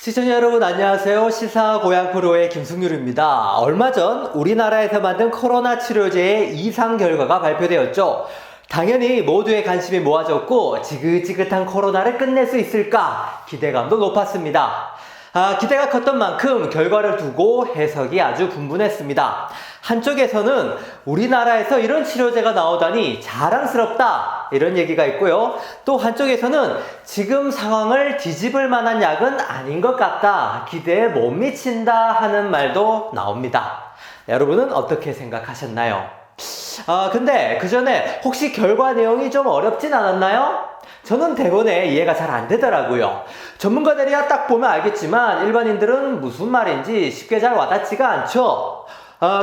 시청자 여러분 안녕하세요. 시사고양 프로의 김승률입니다. 얼마 전 우리나라에서 만든 코로나 치료제의 이상 결과가 발표되었죠. 당연히 모두의 관심이 모아졌고 지긋지긋한 코로나를 끝낼 수 있을까 기대감도 높았습니다. 기대가 컸던 만큼 결과를 두고 해석이 아주 분분했습니다. 한쪽에서는 우리나라에서 이런 치료제가 나오다니 자랑스럽다 이런 얘기가 있고요. 또 한쪽에서는 지금 상황을 뒤집을 만한 약은 아닌 것 같다, 기대에 못 미친다 하는 말도 나옵니다. 여러분은 어떻게 생각하셨나요? 근데 그 전에 혹시 결과 내용이 좀 어렵진 않았나요? 저는 대본에 이해가 잘 안 되더라고요. 전문가들이야 딱 보면 알겠지만 일반인들은 무슨 말인지 쉽게 잘 와닿지가 않죠.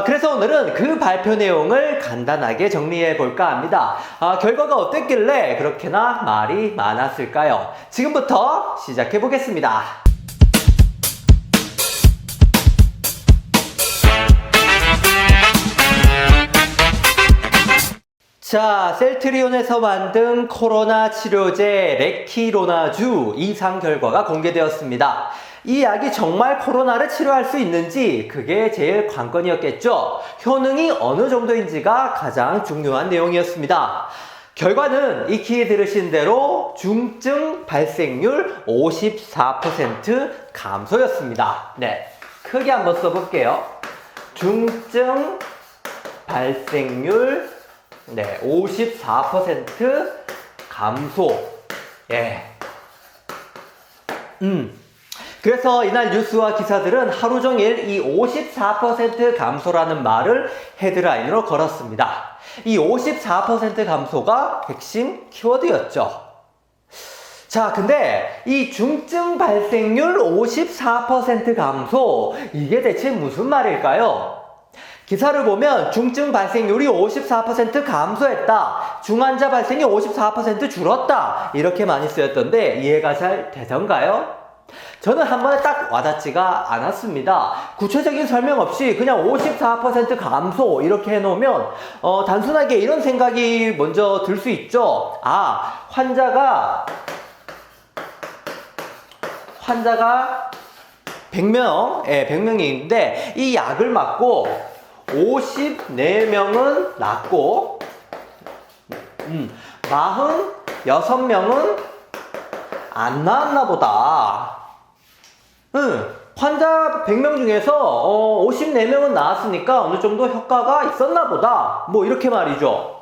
그래서 오늘은 그 발표 내용을 간단하게 정리해 볼까 합니다. 결과가 어땠길래 그렇게나 말이 많았을까요? 지금부터 시작해 보겠습니다. 자, 셀트리온에서 만든 코로나 치료제 레키로나주 이상 결과가 공개되었습니다. 이 약이 정말 코로나를 치료할 수 있는지 그게 제일 관건이었겠죠. 효능이 어느 정도인지가 가장 중요한 내용이었습니다. 결과는 익히 들으신 대로 중증 발생률 54% 감소였습니다. 네, 크게 한번 써볼게요. 중증 발생률 54% 감소. 예. 그래서 이날 뉴스와 기사들은 하루 종일 이 54% 감소라는 말을 헤드라인으로 걸었습니다. 이 54% 감소가 핵심 키워드였죠. 자, 근데 이 중증 발생률 54% 감소, 이게 대체 무슨 말일까요? 기사를 보면 중증 발생률이 54% 감소했다, 중환자 발생이 54% 줄었다 이렇게 많이 쓰였던데 이해가 잘 되던가요? 저는 한 번에 딱 와닿지가 않았습니다. 구체적인 설명 없이 그냥 54% 감소 이렇게 해놓으면 단순하게 이런 생각이 먼저 들 수 있죠. 환자가 100명, 100명인데 이 약을 맞고 54명은 낫고 46명은 안 나았나 보다. 환자 100명 중에서 54명은 나았으니까 어느 정도 효과가 있었나 보다, 뭐 이렇게 말이죠.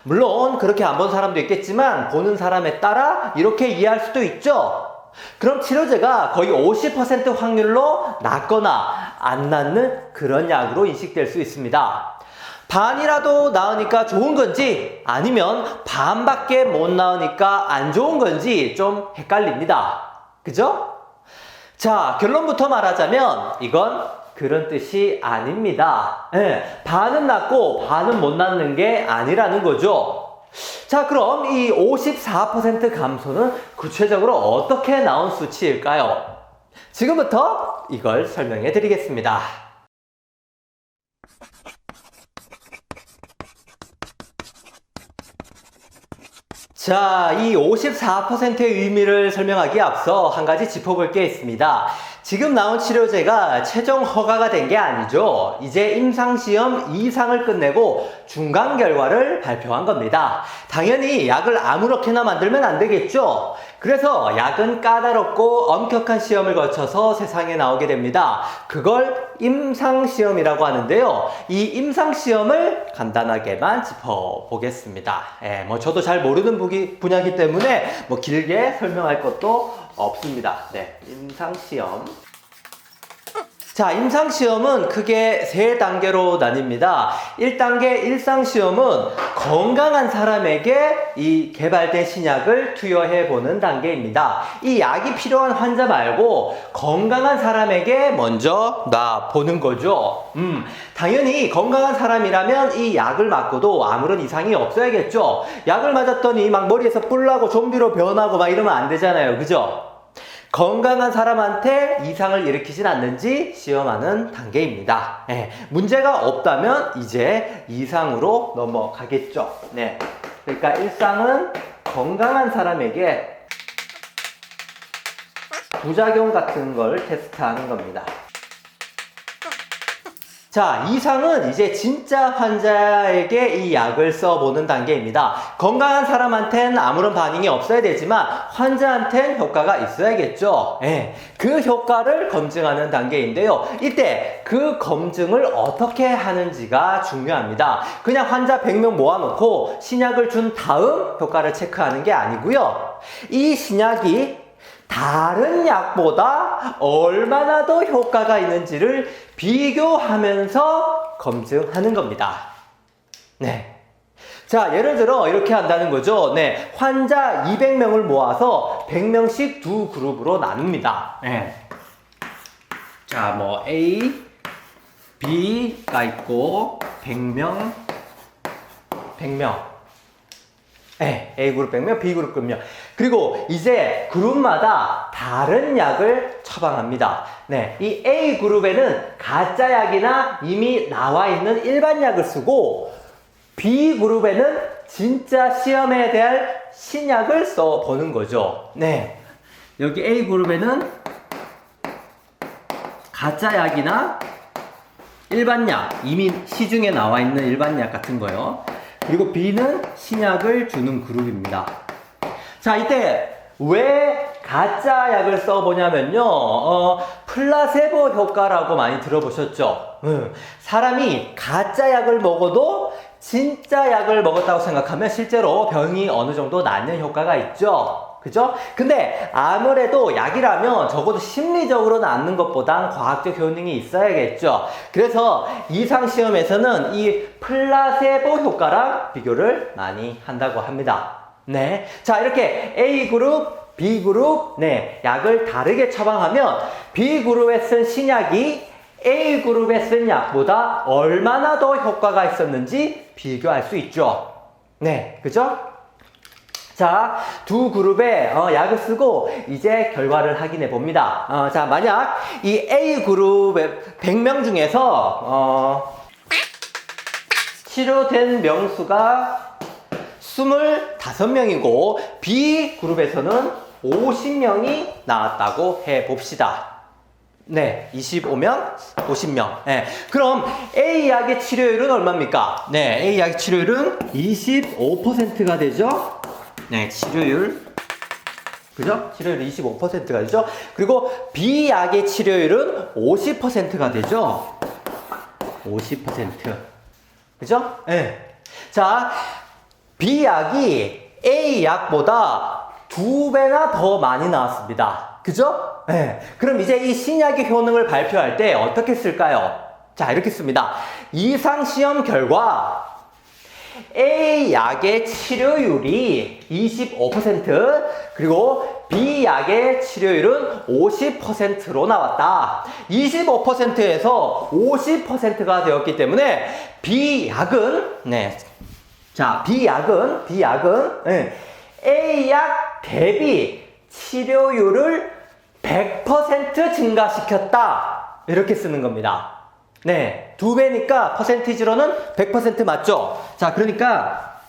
물론 그렇게 안 본 사람도 있겠지만 보는 사람에 따라 이렇게 이해할 수도 있죠. 그럼 치료제가 거의 50% 확률로 낫거나 안 낫는 그런 약으로 인식될 수 있습니다. 반이라도 나으니까 좋은 건지 아니면 반밖에 못 나으니까 안 좋은 건지 좀 헷갈립니다. 그죠? 자, 결론부터 말하자면 이건 그런 뜻이 아닙니다. 반은 낫고 반은 못 낫는 게 아니라는 거죠. 자, 그럼 이 54% 감소는 구체적으로 어떻게 나온 수치일까요? 지금부터 이걸 설명해 드리겠습니다. 자, 이 54%의 의미를 설명하기에 앞서 한 가지 짚어볼 게 있습니다. 지금 나온 치료제가 최종 허가가 된 게 아니죠. 이제 임상시험 2상을 끝내고 중간 결과를 발표한 겁니다. 당연히 약을 아무렇게나 만들면 안 되겠죠. 그래서 약은 까다롭고 엄격한 시험을 거쳐서 세상에 나오게 됩니다. 그걸 임상시험이라고 하는데요. 이 임상시험을 간단하게만 짚어보겠습니다. 저도 잘 모르는 분야이기 때문에 길게 설명할 것도 없습니다. 임상시험. 자, 임상시험은 크게 3단계로 나뉩니다. 1단계 일상시험은 건강한 사람에게 이 개발된 신약을 투여해보는 단계입니다. 이 약이 필요한 환자 말고 건강한 사람에게 먼저 놔보는 거죠. 당연히 건강한 사람이라면 이 약을 맞고도 아무런 이상이 없어야겠죠. 약을 맞았더니 막 머리에서 뿔 나고 좀비로 변하고 막 이러면 안 되잖아요. 그죠? 건강한 사람한테 이상을 일으키진 않는지 시험하는 단계입니다. 문제가 없다면 이제 2상으로 넘어가겠죠. 그러니까 1상은 건강한 사람에게 부작용 같은 걸 테스트하는 겁니다. 자, 이상은 이제 진짜 환자에게 이 약을 써보는 단계입니다. 건강한 사람한텐 아무런 반응이 없어야 되지만 환자한텐 효과가 있어야겠죠. 예, 그 효과를 검증하는 단계인데요. 이때 그 검증을 어떻게 하는지가 중요합니다. 그냥 환자 100명 모아놓고 신약을 준 다음 효과를 체크하는 게 아니고요. 이 신약이 다른 약보다 얼마나 더 효과가 있는지를 비교하면서 검증하는 겁니다. 네. 자, 예를 들어 이렇게 한다는 거죠. 네. 환자 200명을 모아서 100명씩 두 그룹으로 나눕니다. 네. 자, 뭐 A, B가 있고 100명. 네, A그룹 100명, B그룹 100명. 그리고 이제 그룹마다 다른 약을 처방합니다. 네, 이 A그룹에는 가짜 약이나 이미 나와 있는 일반 약을 쓰고 B그룹에는 진짜 시험에 대한 신약을 써보는 거죠. 네, 여기 A그룹에는 가짜 약이나 일반 약, 이미 시중에 나와 있는 일반 약 같은 거요. 그리고 B는 신약을 주는 그룹입니다. 자, 이때 왜 가짜 약을 써보냐면요. 플라세보 효과라고 많이 들어보셨죠? 사람이 가짜 약을 먹어도 진짜 약을 먹었다고 생각하면 실제로 병이 어느 정도 낫는 효과가 있죠. 그죠? 근데 아무래도 약이라면 적어도 심리적으로 낫는 것보단 과학적 효능이 있어야겠죠. 그래서 이상시험에서는 이 플라세보 효과랑 비교를 많이 한다고 합니다. 네. 자, 이렇게 A그룹, B그룹, 네, 약을 다르게 처방하면 B그룹에 쓴 신약이 A그룹에 쓴 약보다 얼마나 더 효과가 있었는지 비교할 수 있죠. 네. 그죠? 자, 두 그룹에 약을 쓰고 이제 결과를 확인해 봅니다. 자, 만약 이 A그룹의 100명 중에서 치료된 명수가 25명이고 B그룹에서는 50명이 나왔다고 해 봅시다. 네, 25명, 50명. 네, 그럼 A약의 치료율은 얼마입니까? 네, A약의 치료율은 25%가 되죠? 네, 치료율. 그죠? 치료율 25%가 되죠? 그리고 B약의 치료율은 50%가 되죠? 50%. 그죠? 네. 자, B약이 A약보다 2배나 더 많이 나왔습니다. 그죠? 네. 그럼 이제 이 신약의 효능을 발표할 때 어떻게 쓸까요? 자, 이렇게 씁니다. 이상시험 결과 A약의 치료율이 25% 그리고 B약의 치료율은 50%로 나왔다. 25%에서 50%가 되었기 때문에 B약은 네. 자, B약은 네. A약 대비 치료율을 100% 증가시켰다. 이렇게 쓰는 겁니다. 네, 2배니까 퍼센티지로는 100% 맞죠? 자, 그러니까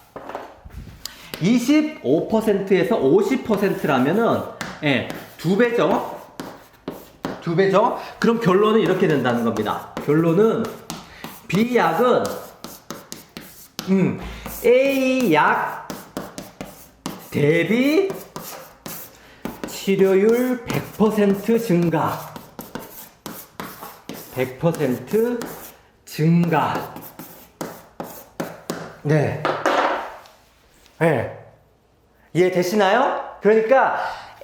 25%에서 50%라면은 예, 2배죠? 2배죠? 그럼 결론은 이렇게 된다는 겁니다. 결론은 B약은 A약 대비 치료율 100% 증가. 100% 증가. 네. 네. 이해되시나요? 그러니까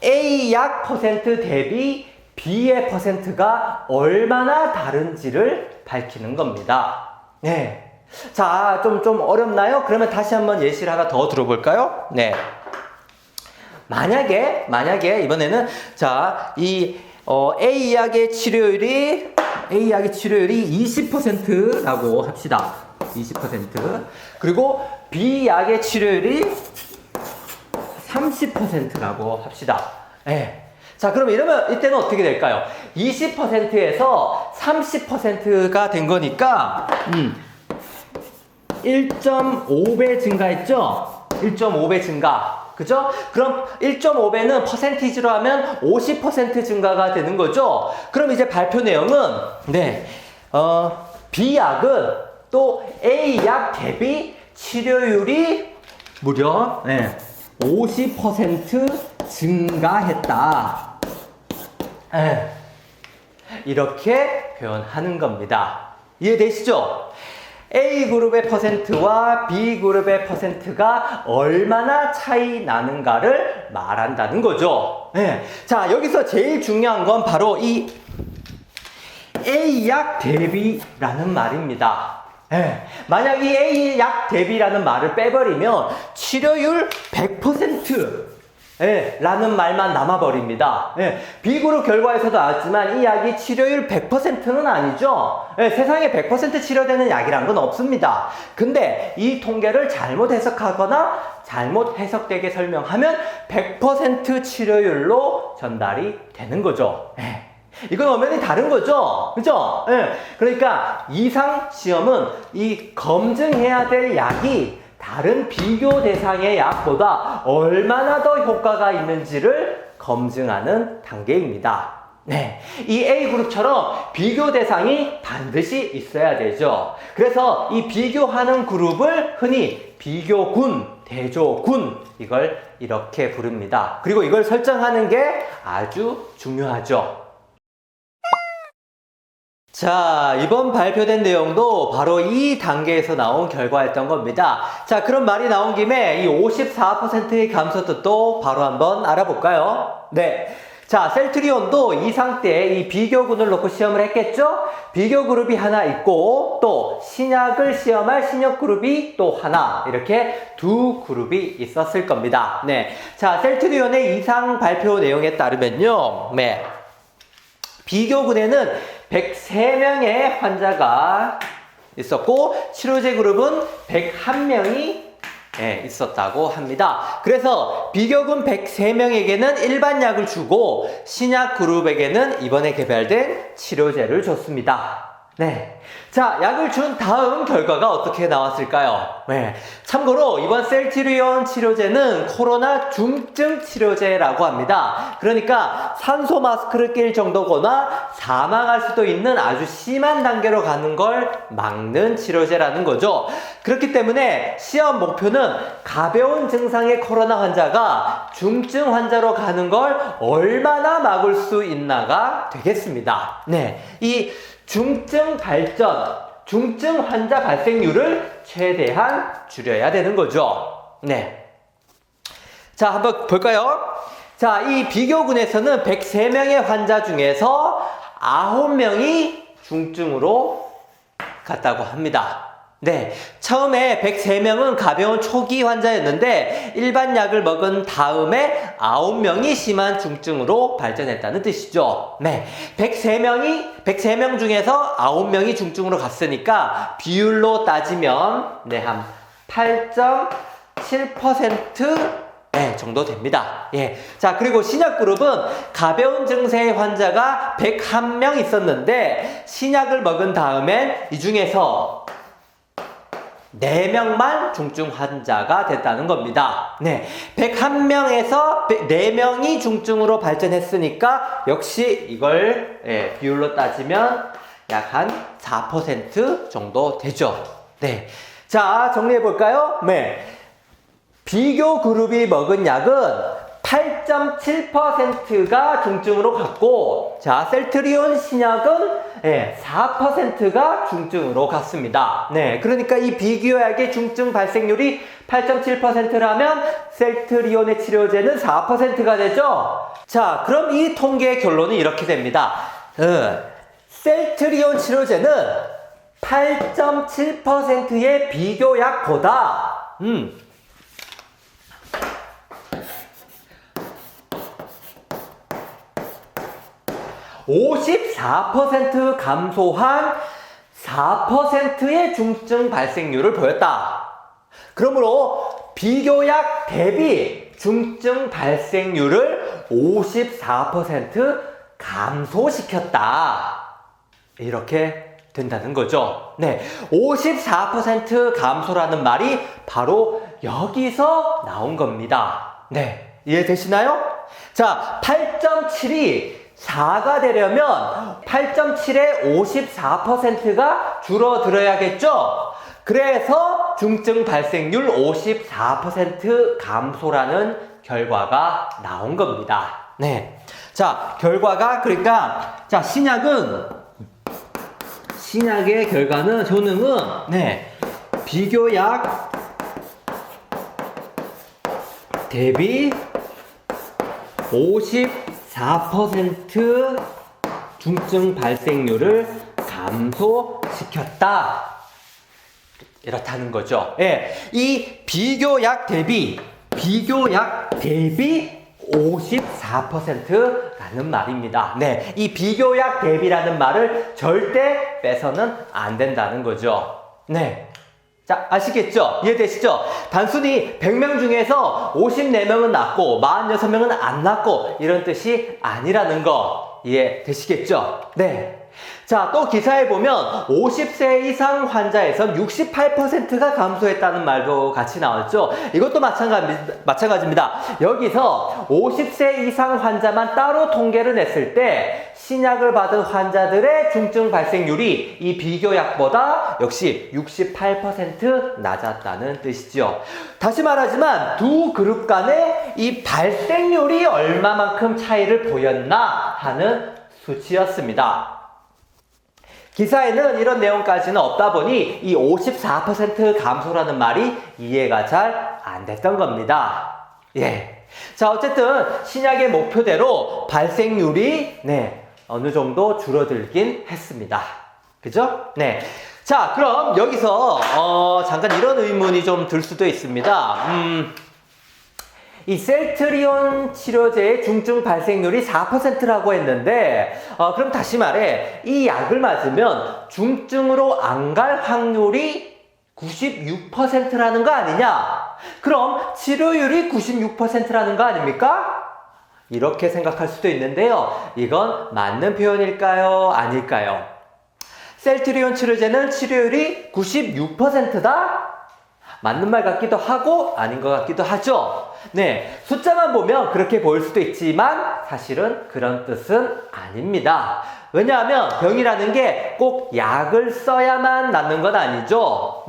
A약 퍼센트 대비 B의 퍼센트가 얼마나 다른지를 밝히는 겁니다. 네. 자, 좀 어렵나요? 그러면 다시 한번 예시를 하나 더 들어볼까요? 네. 만약에 이번에는 자, 이 A약의 치료율이 20%라고 합시다. 20%. 그리고 B약의 치료율이 30%라고 합시다. 네. 자, 그럼 이러면 이때는 어떻게 될까요? 20%에서 30%가 된 거니까 1.5배 증가했죠? 1.5배 증가. 그죠? 그럼 1.5배는 퍼센티지로 하면 50% 증가가 되는 거죠? 그럼 이제 발표 내용은, 네, B약은 또 A약 대비 치료율이 무려 50% 증가했다. 이렇게 표현하는 겁니다. 이해되시죠? A그룹의 퍼센트와 B그룹의 퍼센트가 얼마나 차이 나는가를 말한다는 거죠. 자, 여기서 제일 중요한 건 바로 이 A약 대비라는 말입니다. 만약 이 A약 대비라는 말을 빼버리면 치료율 100% 라는 말만 남아버립니다. B그룹 결과에서도 나왔지만 이 약이 치료율 100%는 아니죠. 세상에 100% 치료되는 약이란 건 없습니다. 근데 이 통계를 잘못 해석하거나 잘못 해석되게 설명하면 100% 치료율로 전달이 되는 거죠. 이건 엄연히 다른 거죠. 그죠? 그러니까 이상 시험은 이 검증해야 될 약이 다른 비교 대상의 약보다 얼마나 더 효과가 있는지를 검증하는 단계입니다. 이 A그룹처럼 비교 대상이 반드시 있어야 되죠. 그래서 이 비교하는 그룹을 흔히 비교군, 대조군, 이걸 이렇게 부릅니다. 그리고 이걸 설정하는 게 아주 중요하죠. 자, 이번 발표된 내용도 바로 이 단계에서 나온 결과였던 겁니다. 자, 그럼 말이 나온 김에 이 54%의 감소도 또 바로 한번 알아볼까요? 네. 자, 셀트리온도 이상 때 이 비교군을 놓고 시험을 했겠죠? 비교 그룹이 하나 있고 또 신약을 시험할 신약 그룹이 또 하나, 이렇게 두 그룹이 있었을 겁니다. 자, 셀트리온의 이상 발표 내용에 따르면요. 비교군에는 103명의 환자가 있었고 치료제 그룹은 101명이 있었다고 합니다. 그래서 비교군 103명에게는 일반 약을 주고 신약 그룹에게는 이번에 개발된 치료제를 줬습니다. 자, 약을 준 다음 결과가 어떻게 나왔을까요? 참고로 이번 셀트리온 치료제는 코로나 중증 치료제라고 합니다. 그러니까 산소 마스크를 낄 정도거나 사망할 수도 있는 아주 심한 단계로 가는 걸 막는 치료제라는 거죠. 그렇기 때문에 시험 목표는 가벼운 증상의 코로나 환자가 중증 환자로 가는 걸 얼마나 막을 수 있나가 되겠습니다. 이 중증 발전, 중증 환자 발생률을 최대한 줄여야 되는 거죠. 자, 한번 볼까요? 자, 이 비교군에서는 103명의 환자 중에서 9명이 중증으로 갔다고 합니다. 처음에 103명은 가벼운 초기 환자였는데 일반 약을 먹은 다음에 9명이 심한 중증으로 발전했다는 뜻이죠. 103명 중에서 9명이 중증으로 갔으니까 비율로 따지면 한 8.7% 정도 됩니다. 자, 그리고 신약 그룹은 가벼운 증세의 환자가 101명 있었는데 신약을 먹은 다음엔 이 중에서 4명만 중증 환자가 됐다는 겁니다. 101명에서 4명이 중증으로 발전했으니까 역시 이걸 비율로 따지면 약 한 4% 정도 되죠. 자, 정리해 볼까요? 비교 그룹이 먹은 약은 8.7%가 중증으로 갔고, 자, 셀트리온 신약은 4%가 중증으로 갔습니다. 그러니까 이 비교약의 중증 발생률이 8.7%라면 셀트리온의 치료제는 4%가 되죠. 자, 그럼 이 통계의 결론은 이렇게 됩니다. 셀트리온 치료제는 8.7%의 비교약보다 54% 감소한 4%의 중증 발생률을 보였다. 그러므로 비교약 대비 중증 발생률을 54% 감소시켰다. 이렇게 된다는 거죠. 54% 감소라는 말이 바로 여기서 나온 겁니다. 네, 이해되시나요? 자, 8.7이 4가 되려면 8.7의 54%가 줄어들어야겠죠? 그래서 중증 발생률 54% 감소라는 결과가 나온 겁니다. 네. 자, 결과가, 그러니까, 자, 신약의 결과는, 효능은, 네, 비교약 대비 54% 중증 발생률을 감소시켰다. 이렇다는 거죠. 예, 이 비교약 대비 54%라는 말입니다. 네, 이 비교약 대비라는 말을 절대 빼서는 안 된다는 거죠. 네. 자, 아시겠죠? 이해되시죠? 단순히 100명 중에서 54명은 낫고 46명은 안 낫고 이런 뜻이 아니라는 거 이해되시겠죠? 네. 자, 또 기사에 보면 50세 이상 환자에선 68%가 감소했다는 말도 같이 나왔죠. 이것도 마찬가지입니다. 여기서 50세 이상 환자만 따로 통계를 냈을 때 신약을 받은 환자들의 중증 발생률이 이 비교약보다 역시 68% 낮았다는 뜻이죠. 다시 말하지만 두 그룹 간의 이 발생률이 얼마만큼 차이를 보였나 하는 수치였습니다. 기사에는 이런 내용까지는 없다 보니 이 54% 감소라는 말이 이해가 잘 안 됐던 겁니다. 예. 자, 어쨌든 신약의 목표대로 발생률이 어느 정도 줄어들긴 했습니다. 그죠? 네. 자, 그럼 여기서 잠깐 이런 의문이 좀 들 수도 있습니다. 이 셀트리온 치료제의 중증 발생률이 4%라고 했는데 그럼 다시 말해 이 약을 맞으면 중증으로 안 갈 확률이 96%라는 거 아니냐? 그럼 치료율이 96%라는 거 아닙니까? 이렇게 생각할 수도 있는데요. 이건 맞는 표현일까요? 아닐까요? 셀트리온 치료제는 치료율이 96%다? 맞는 말 같기도 하고 아닌 것 같기도 하죠. 네, 숫자만 보면 그렇게 보일 수도 있지만 사실은 그런 뜻은 아닙니다. 왜냐하면 병이라는 게 꼭 약을 써야만 낫는 건 아니죠.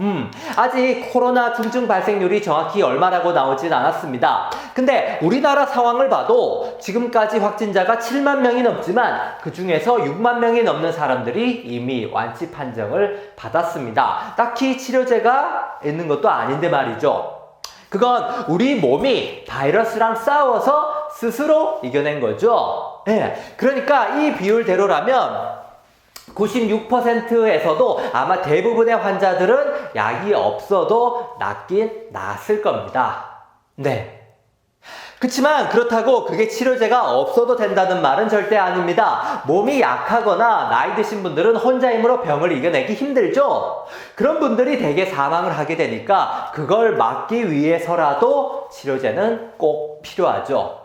아직 코로나 중증 발생률이 정확히 얼마라고 나오진 않았습니다. 근데 우리나라 상황을 봐도 지금까지 확진자가 7만 명이 넘지만 그 중에서 6만 명이 넘는 사람들이 이미 완치 판정을 받았습니다. 딱히 치료제가 있는 것도 아닌데 말이죠. 그건 우리 몸이 바이러스랑 싸워서 스스로 이겨낸 거죠. 네, 그러니까 이 비율대로라면 96%에서도 아마 대부분의 환자들은 약이 없어도 낫긴 낫을 겁니다. 네. 그치만 그렇다고 그게 치료제가 없어도 된다는 말은 절대 아닙니다. 몸이 약하거나 나이 드신 분들은 혼자 힘으로 병을 이겨내기 힘들죠. 그런 분들이 대개 사망을 하게 되니까 그걸 막기 위해서라도 치료제는 꼭 필요하죠.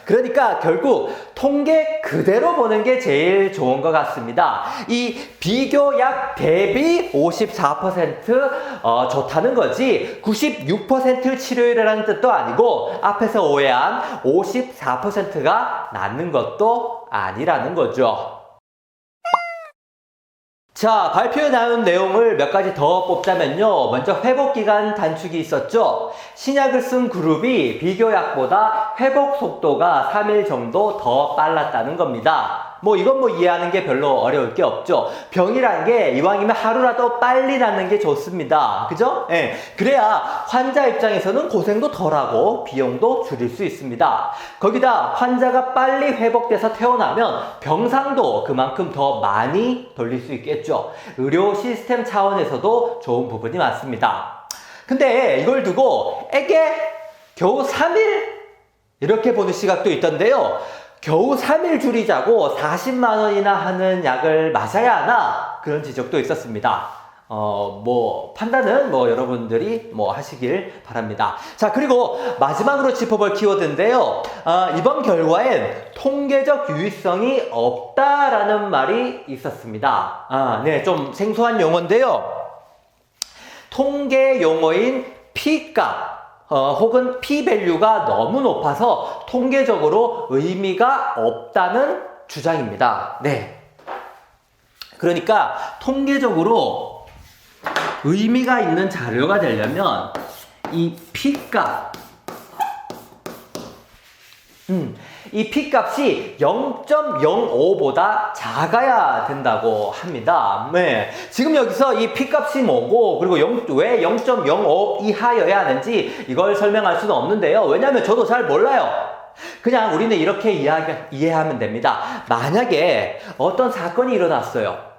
그러니까 결국 통계 그대로 보는 게 제일 좋은 것 같습니다. 이 비교약 대비 54% 좋다는 거지 96% 치료율이라는 뜻도 아니고 앞에서 오해한 54%가 낫는 것도 아니라는 거죠. 자, 발표에 나온 내용을 몇 가지 더 뽑자면요. 먼저 회복기간 단축이 있었죠. 신약을 쓴 그룹이 비교약보다 회복 속도가 3일 정도 더 빨랐다는 겁니다. 이건 이해하는 게 별로 어려울 게 없죠. 병이란 게 이왕이면 하루라도 빨리 낫는 게 좋습니다. 그죠? 예. 그래야 환자 입장에서는 고생도 덜하고 비용도 줄일 수 있습니다. 거기다 환자가 빨리 회복돼서 퇴원하면 병상도 그만큼 더 많이 돌릴 수 있겠죠. 의료 시스템 차원에서도 좋은 부분이 많습니다. 근데 이걸 두고 겨우 3일? 이렇게 보는 시각도 있던데요. 겨우 3일 줄이자고 40만 원이나 하는 약을 마셔야 하나? 그런 지적도 있었습니다. 판단은 여러분들이 하시길 바랍니다. 자, 그리고 마지막으로 짚어볼 키워드인데요. 이번 결과엔 통계적 유의성이 없다라는 말이 있었습니다. 네, 좀 생소한 용어인데요. 통계 용어인 P값. 혹은 p-밸류가 너무 높아서 통계적으로 의미가 없다는 주장입니다. 네. 그러니까 통계적으로 의미가 있는 자료가 되려면 이 p-값, 이 p-값이 0.05보다 작아야 된다고 합니다. 네. 지금 여기서 이 p-값이 뭐고, 그리고 왜 0.05 이하여야 하는지 이걸 설명할 수는 없는데요. 왜냐하면 저도 잘 몰라요. 그냥 우리는 이렇게 이해하면 됩니다. 만약에 어떤 사건이 일어났어요.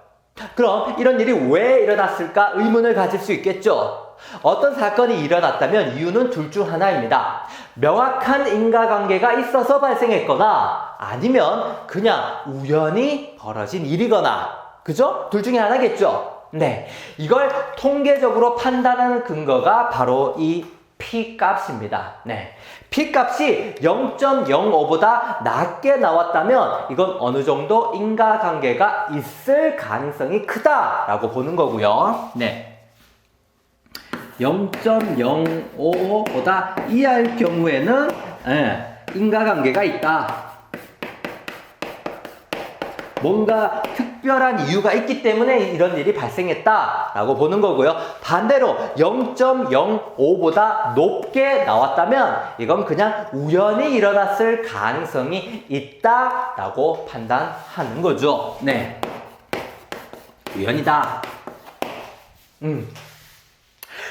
그럼 이런 일이 왜 일어났을까 의문을 가질 수 있겠죠. 어떤 사건이 일어났다면 이유는 둘 중 하나입니다. 명확한 인과관계가 있어서 발생했거나 아니면 그냥 우연히 벌어진 일이거나, 그죠? 둘 중에 하나겠죠. 네, 이걸 통계적으로 판단하는 근거가 바로 이 p-값입니다. 네, p-값이 0.05보다 낮게 나왔다면 이건 어느 정도 인과관계가 있을 가능성이 크다라고 보는 거고요. 네. 0.055보다 이하일 경우에는 인과관계가 있다. 뭔가 특별한 이유가 있기 때문에 이런 일이 발생했다라고 보는 거고요. 반대로 0.05보다 높게 나왔다면 이건 그냥 우연히 일어났을 가능성이 있다라고 판단하는 거죠. 네, 우연이다.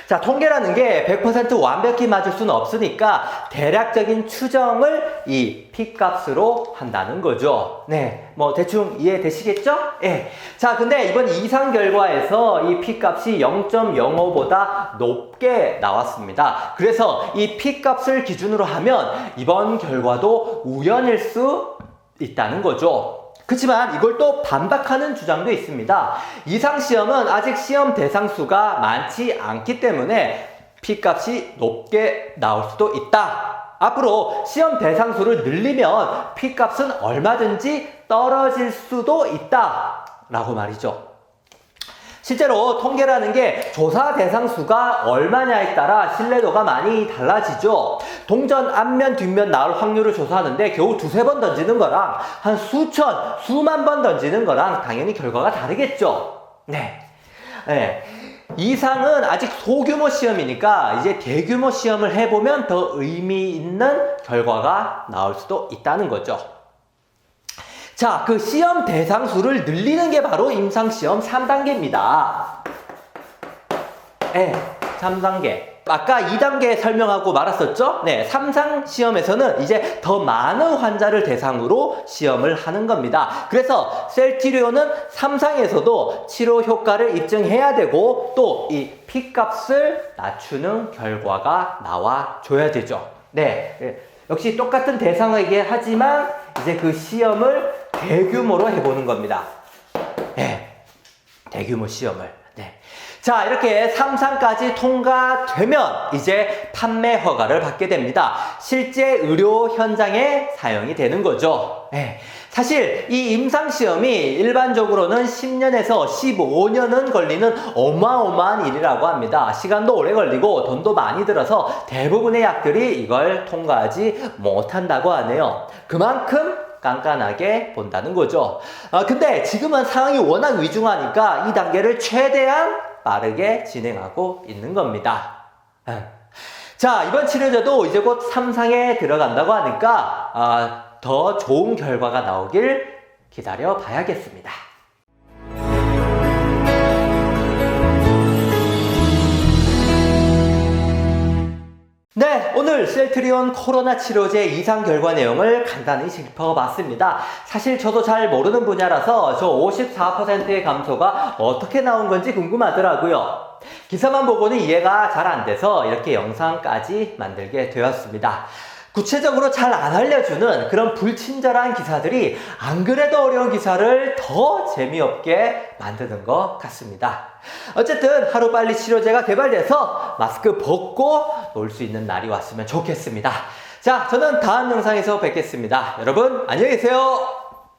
자, 통계라는 게 100% 완벽히 맞을 수는 없으니까 대략적인 추정을 이 p-값으로 한다는 거죠. 네, 뭐 대충 이해되시겠죠? 예. 자, 근데 이번 이상 결과에서 이 p-값이 0.05보다 높게 나왔습니다. 그래서 이 p-값을 기준으로 하면 이번 결과도 우연일 수 있다는 거죠. 그렇지만 이걸 또 반박하는 주장도 있습니다. 이상 시험은 아직 시험 대상 수가 많지 않기 때문에 p-값이 높게 나올 수도 있다. 앞으로 시험 대상 수를 늘리면 p-값은 얼마든지 떨어질 수도 있다 라고 말이죠. 실제로 통계라는 게 조사 대상 수가 얼마냐에 따라 신뢰도가 많이 달라지죠. 동전 앞면 뒷면 나올 확률을 조사하는데 겨우 두세 번 던지는 거랑 한 수천, 수만 번 던지는 거랑 당연히 결과가 다르겠죠. 네. 네. 이상은 아직 소규모 시험이니까 이제 대규모 시험을 해보면 더 의미 있는 결과가 나올 수도 있다는 거죠. 자, 그 시험 대상 수를 늘리는 게 바로 임상시험 3단계입니다. 네, 3단계. 아까 2단계 설명하고 말았었죠? 네, 3상 시험에서는 이제 더 많은 환자를 대상으로 시험을 하는 겁니다. 그래서 셀트리온은 3상에서도 치료 효과를 입증해야 되고 또 이 p-값을 낮추는 결과가 나와줘야 되죠. 네, 역시 똑같은 대상에게 하지만 이제 그 시험을 대규모로 해보는 겁니다. 네, 대규모 시험을. 네. 자, 이렇게 3상까지 통과되면 이제 판매 허가를 받게 됩니다. 실제 의료 현장에 사용이 되는 거죠. 네. 사실 이 임상시험이 일반적으로는 10년에서 15년은 걸리는 어마어마한 일이라고 합니다. 시간도 오래 걸리고 돈도 많이 들어서 대부분의 약들이 이걸 통과하지 못한다고 하네요. 그만큼 깐깐하게 본다는 거죠. 근데 지금은 상황이 워낙 위중하니까 이 단계를 최대한 빠르게 진행하고 있는 겁니다. 자, 이번 치료제도 이제 곧 3상에 들어간다고 하니까 더 좋은 결과가 나오길 기다려 봐야겠습니다. 네, 오늘 셀트리온 코로나 치료제 이상 결과 내용을 간단히 짚어봤습니다. 사실 저도 잘 모르는 분야라서 저 54%의 감소가 어떻게 나온 건지 궁금하더라고요. 기사만 보고는 이해가 잘 안 돼서 이렇게 영상까지 만들게 되었습니다. 구체적으로 잘 안 알려주는 그런 불친절한 기사들이 안 그래도 어려운 기사를 더 재미없게 만드는 것 같습니다. 어쨌든 하루빨리 치료제가 개발돼서 마스크 벗고 놀 수 있는 날이 왔으면 좋겠습니다. 자, 저는 다음 영상에서 뵙겠습니다. 여러분 안녕히 계세요.